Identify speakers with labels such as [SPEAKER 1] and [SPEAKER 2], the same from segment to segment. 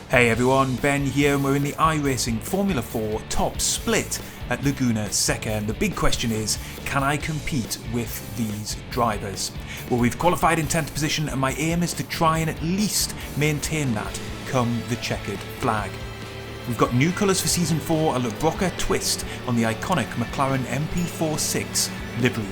[SPEAKER 1] Hey everyone, Ben here, and we're in the iRacing Formula 4 top split at Laguna Seca, and the big question is, can I compete with these drivers? Well, we've qualified in 10th position, and my aim is to try and at least maintain that come the checkered flag. We've got new colours for Season 4, a Broca twist on the iconic McLaren MP46 livery.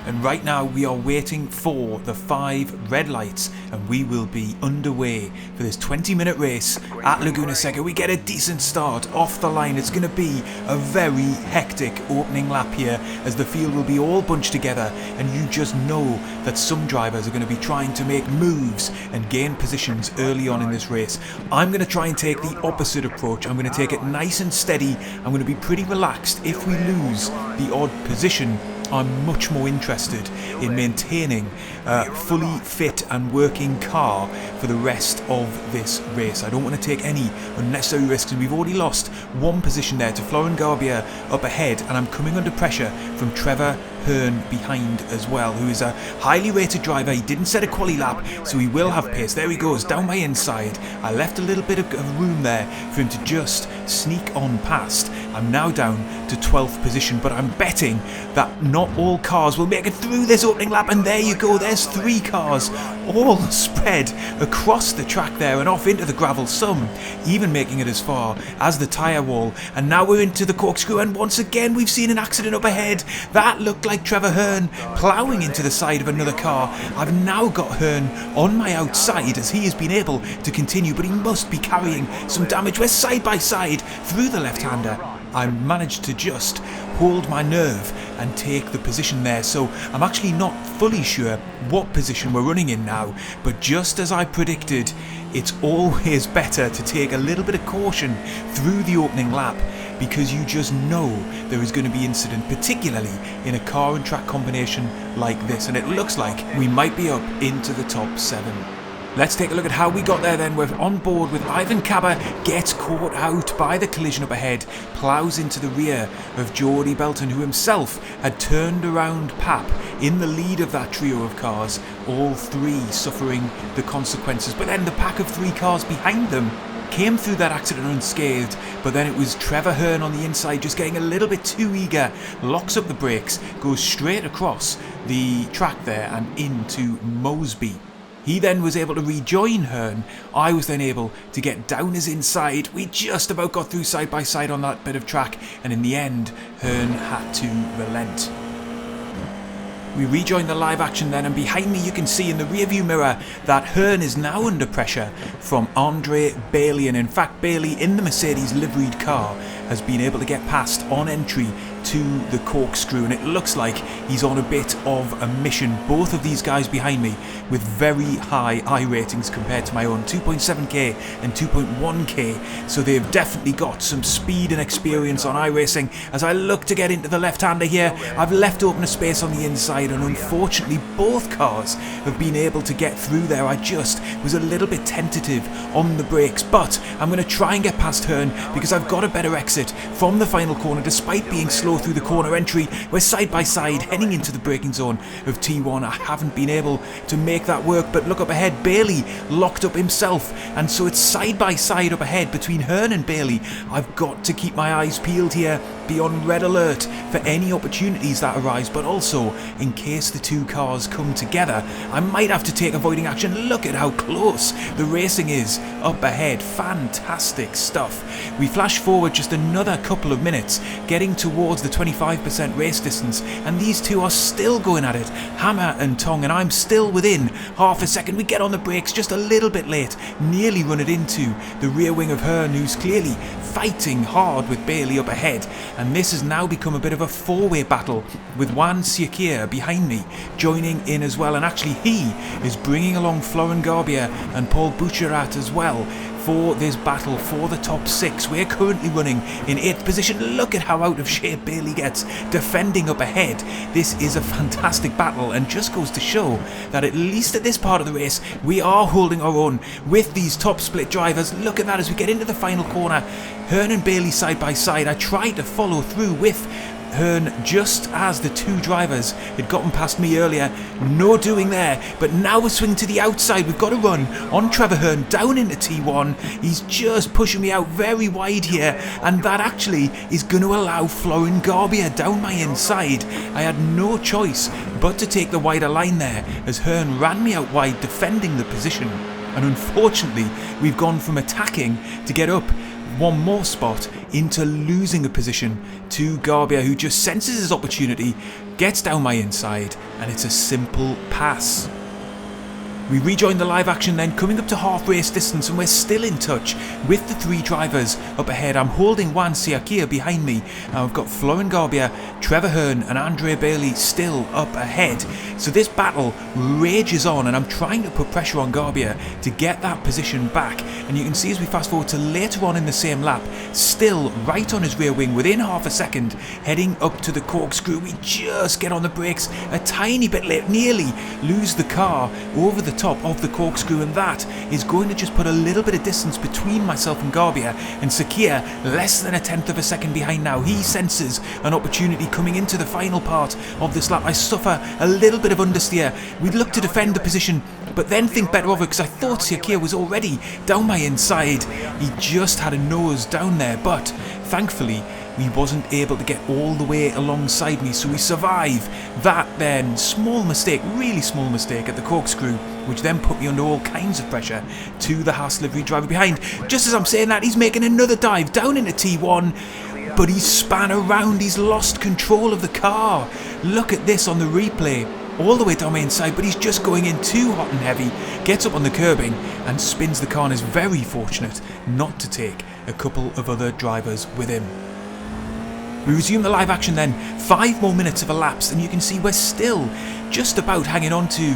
[SPEAKER 1] And right now we are waiting for the 5 red lights, and we will be underway for this 20-minute race at Laguna Seca. We get a decent start off the line. It's going to be a very hectic opening lap here, as the field will be all bunched together, and you just know that some drivers are going to be trying to make moves and gain positions early on in this race. I'm going to try and take the opposite approach. I'm going to take it nice and steady. I'm going to be pretty relaxed. If we lose the odd position, I'm much more interested in maintaining a fully fit and working car for the rest of this race. I don't want to take any unnecessary risks, and we've already lost one position there to Florent Garbier up ahead, and I'm coming under pressure from Trevor Hearn behind as well, who is a highly rated driver. He didn't set a quali lap, so he will have pace. There he goes, down my inside. I left a little bit of room there for him to just sneak on past. I'm now down to 12th position, but I'm betting that not all cars will make it through this opening lap, and there you go, there's 3 cars all spread across the track there and off into the gravel, some even making it as far as the tyre wall. And now we're into the corkscrew, and once again we've seen an accident up ahead. That looked like Trevor Hearn ploughing into the side of another car. I've now got Hearn on my outside as he has been able to continue, but he must be carrying some damage. We're side by side through the left-hander. I managed to just hold my nerve and take the position there, so I'm actually not fully sure what position we're running in now, but just as I predicted, it's always better to take a little bit of caution through the opening lap, because you just know there is going to be incident, particularly in a car and track combination like this, and it looks like we might be up into the top 7. Let's take a look at how we got there then. We're on board with Ivan Cabba, gets caught out by the collision up ahead, ploughs into the rear of Jordy Belton, who himself had turned around Pap in the lead of that trio of cars, all 3 suffering the consequences. But then the pack of 3 cars behind them came through that accident unscathed, but then it was Trevor Hearn on the inside just getting a little bit too eager, locks up the brakes, goes straight across the track there and into Mosby. He then was able to rejoin Hearn. I was then able to get down his inside. We just about got through side by side on that bit of track, and in the end, Hearn had to relent. We rejoin the live action then, and behind me you can see in the rearview mirror that Hearn is now under pressure from Andre Bailey, and in fact Bailey in the Mercedes liveried car has been able to get past on entry to the corkscrew, and it looks like he's on a bit of a mission. Both of these guys behind me with very high I ratings compared to my own, 2.7k and 2.1k, so they've definitely got some speed and experience on iRacing. As I look to get into the left-hander here, I've left open a space on the inside, and unfortunately both cars have been able to get through there. I just was a little bit tentative on the brakes, but I'm going to try and get past Hearn because I've got a better exit from the final corner despite being slow through the corner entry. We're side by side heading into the braking zone of T1. I haven't been able to make that work, but look up ahead, Bailey locked up himself, and so it's side by side up ahead between Hearn and Bailey. I've got to keep my eyes peeled here, be on red alert for any opportunities that arise, but also in case the 2 cars come together, I might have to take avoiding action. Look at how close the racing is up ahead. Fantastic stuff. We flash forward just another couple of minutes, getting towards the 25% race distance, and these 2 are still going at it, hammer and tongue, and I'm still within half a second. We get on the brakes just a little bit late, nearly run it into the rear wing of Hearn, who's clearly fighting hard with Bailey up ahead, and this has now become a bit of a 4-way battle with Juan Siakir behind me joining in as well, and actually he is bringing along Florent Garbier and Paul Boucherat as well for this battle for the top 6. We're currently running in 8th position. Look at how out of shape Bailey gets defending up ahead. This is a fantastic battle, and just goes to show that at least at this part of the race we are holding our own with these top split drivers. Look at that as we get into the final corner. Hearn and Bailey side by side. I tried to follow through with Hearn just as the two drivers had gotten past me earlier. No doing there, but now we're swinging to the outside. We've got to run on Trevor Hearn down into T1. He's just pushing me out very wide here, and that actually is going to allow Florian Garbier down my inside. I had no choice but to take the wider line there as Hearn ran me out wide defending the position. And unfortunately, we've gone from attacking to get up one more spot into losing a position to Garbier, who just senses his opportunity, gets down my inside, and it's a simple pass. We rejoin the live action then, coming up to half race distance, and we're still in touch with the three drivers up ahead. I'm holding Juan Siakia behind me, and I've got Florian Garbier, Trevor Hearn and Andre Bailey still up ahead. So this battle rages on, and I'm trying to put pressure on Garbier to get that position back. And you can see as we fast forward to later on in the same lap, still right on his rear wing within half a second, heading up to the corkscrew. We just get on the brakes a tiny bit late, nearly lose the car over the top of the corkscrew, and that is going to just put a little bit of distance between myself and Garbier. And Sakia less than a tenth of a second behind now. He senses an opportunity coming into the final part of this lap. I suffer a little bit of understeer. We'd look to defend the position, but then think better of it because I thought Sakia was already down my inside. He just had a nose down there, but thankfully he wasn't able to get all the way alongside me, so we survive that then small mistake, really small mistake at the corkscrew, which then put me under all kinds of pressure to the Haas livery driver behind. Just as I'm saying that, he's making another dive down into T1, but he's span around, he's lost control of the car. Look at this on the replay, all the way down my inside, but he's just going in too hot and heavy, gets up on the curbing and spins the car, and is very fortunate not to take a couple of other drivers with him. We resume the live action then, 5 more minutes have elapsed, and you can see we're still just about hanging on to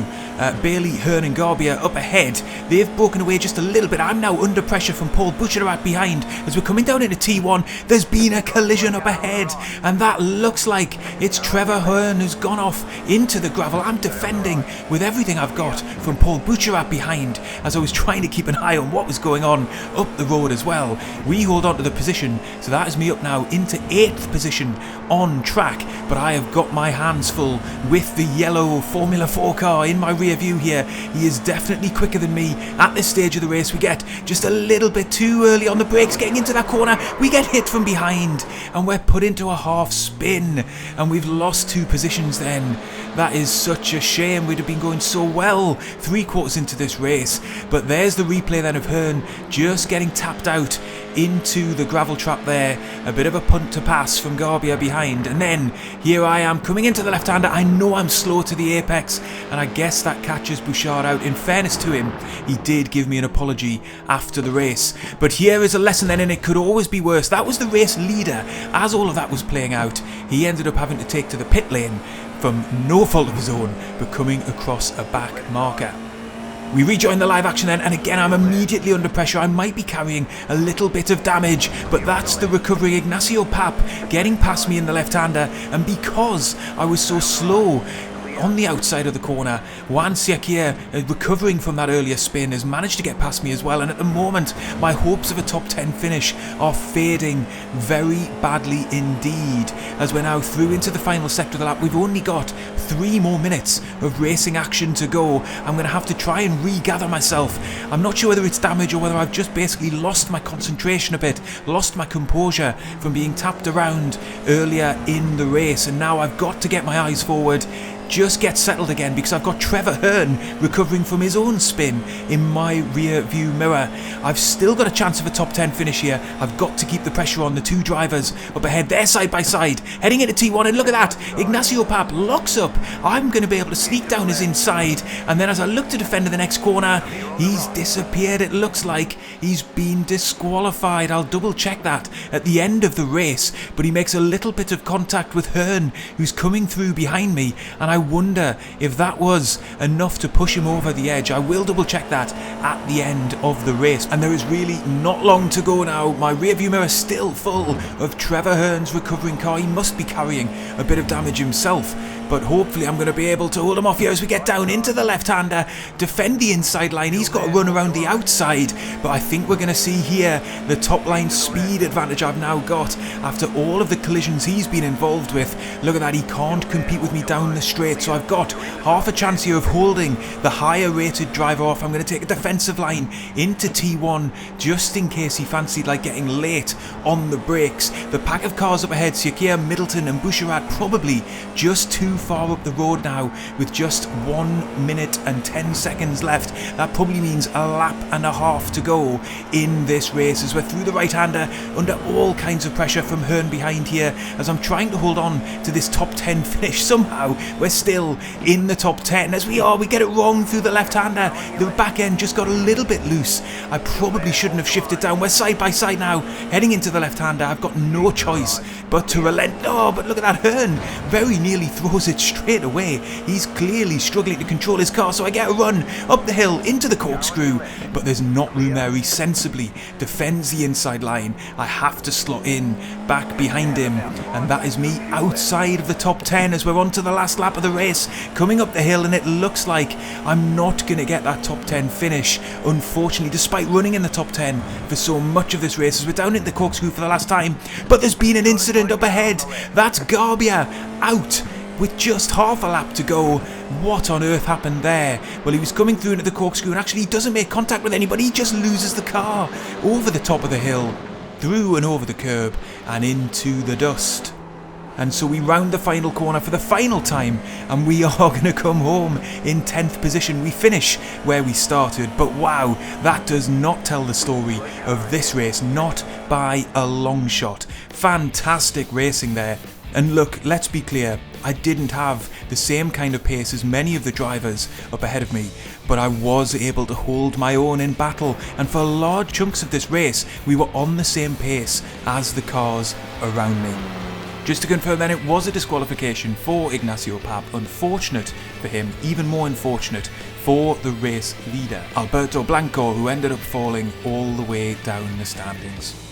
[SPEAKER 1] Bailey, Hearn and Garbier up ahead. They've broken away just a little bit. I'm now under pressure from Paul Butcherat behind. As we're coming down into T1, there's been a collision up ahead, and that looks like it's Trevor Hearn who's gone off into the gravel. I'm defending with everything I've got from Paul Butcherat behind, as I was trying to keep an eye on what was going on up the road as well. We hold on to the position, so that is me up now into 8th position on track, but I have got my hands full with the yellow Formula 4 car in my rear view here. He is definitely quicker than me at this stage of the race. We get just a little bit too early on the brakes getting into that corner. We get hit from behind and we're put into a half spin, and we've lost 2 positions then. That is such a shame. We'd have been going so well 3/4 into this race, but there's the replay then of Hearn just getting tapped out into the gravel trap there. A bit of a punt to pass from Garbier behind, and then here I am coming into the left-hander. I know I'm slow to the apex, and I guess that catches Bouchard out. In fairness to him, he did give me an apology after the race, but here is a lesson then, and it could always be worse. That was the race leader. As all of that was playing out, he ended up having to take to the pit lane from no fault of his own, but coming across a back marker. We rejoin the live action then, and again I'm immediately under pressure. I might be carrying a little bit of damage, but that's the recovery. Ignacio Pap getting past me in the left-hander, and because I was so slow on the outside of the corner, Juan Siakia, recovering from that earlier spin, has managed to get past me as well, and at the moment my hopes of a top 10 finish are fading very badly indeed. As we're now through into the final sector of the lap, we've only got 3 more minutes of racing action to go. I'm going to have to try and regather myself. I'm not sure whether it's damage or whether I've just basically lost my concentration a bit, lost my composure from being tapped around earlier in the race, and now I've got to get my eyes forward, just get settled again, because I've got Trevor Hearn recovering from his own spin in my rear view mirror. I've still got a chance of a top 10 finish here. I've got to keep the pressure on the 2 drivers up ahead. They're side by side heading into T1, and look at that, Ignacio Pap locks up. I'm going to be able to sneak down his inside, and then as I look to defend in the next corner, he's disappeared. It looks like he's been disqualified. I'll double check that at the end of the race, but he makes a little bit of contact with Hearn, who's coming through behind me, and I wonder if that was enough to push him over the edge. I will double check that at the end of the race, and there is really not long to go now. My rear view mirror still full of Trevor Hearn's recovering car. He must be carrying a bit of damage himself but hopefully I'm going to be able to hold him off here as we get down into the left-hander, defend the inside line. He's got to run around the outside, but I think we're going to see here the top line speed advantage I've now got after all of the collisions he's been involved with. Look at that, he can't compete with me down the straight, so I've got half a chance here of holding the higher rated driver off. I'm going to take a defensive line into T1 just in case he fancied like getting late on the brakes. The pack of cars up ahead, Siakir, Middleton and Bouchard, probably just too far up the road now with just 1 minute and 10 seconds left. That probably means a lap and a half to go in this race as we're through the right-hander under all kinds of pressure from Hearn behind here as I'm trying to hold on to this top 10 finish. Somehow we're still in the top 10 as we get it wrong through the left-hander. The back end just got a little bit loose. I probably shouldn't have shifted down. We're side by side now heading into the left-hander. I've got no choice but to relent. Oh, but look at that, Hearn very nearly throws it straight away. He's clearly struggling to control his car, so I get a run up the hill into the corkscrew, but there's not room there. He sensibly defends the inside line. I have to slot in back behind him, and that is me outside of the top 10 as we're on to the last lap of the race, coming up the hill, and it looks like I'm not going to get that top 10 finish, unfortunately, despite running in the top 10 for so much of this race as we're down into the corkscrew for the last time. But there's been an incident up ahead. That's Garbia out with just half a lap to go. What on earth happened there? Well, he was coming through into the corkscrew and actually he doesn't make contact with anybody. He just loses the car over the top of the hill, through and over the curb and into the dust. And so we round the final corner for the final time and we are going to come home in 10th position. We finish where we started, but wow, that does not tell the story of this race, not by a long shot. Fantastic racing there. And look, let's be clear, I didn't have the same kind of pace as many of the drivers up ahead of me, but I was able to hold my own in battle, and for large chunks of this race, we were on the same pace as the cars around me. Just to confirm then, it was a disqualification for Ignacio Papp. Unfortunate for him, even more unfortunate for the race leader, Alberto Blanco, who ended up falling all the way down the standings.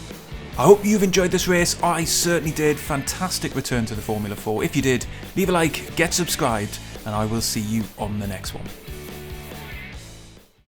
[SPEAKER 1] I hope you've enjoyed this race. I certainly did. Fantastic return to the Formula 4. If you did, leave a like, get subscribed, and I will see you on the next one.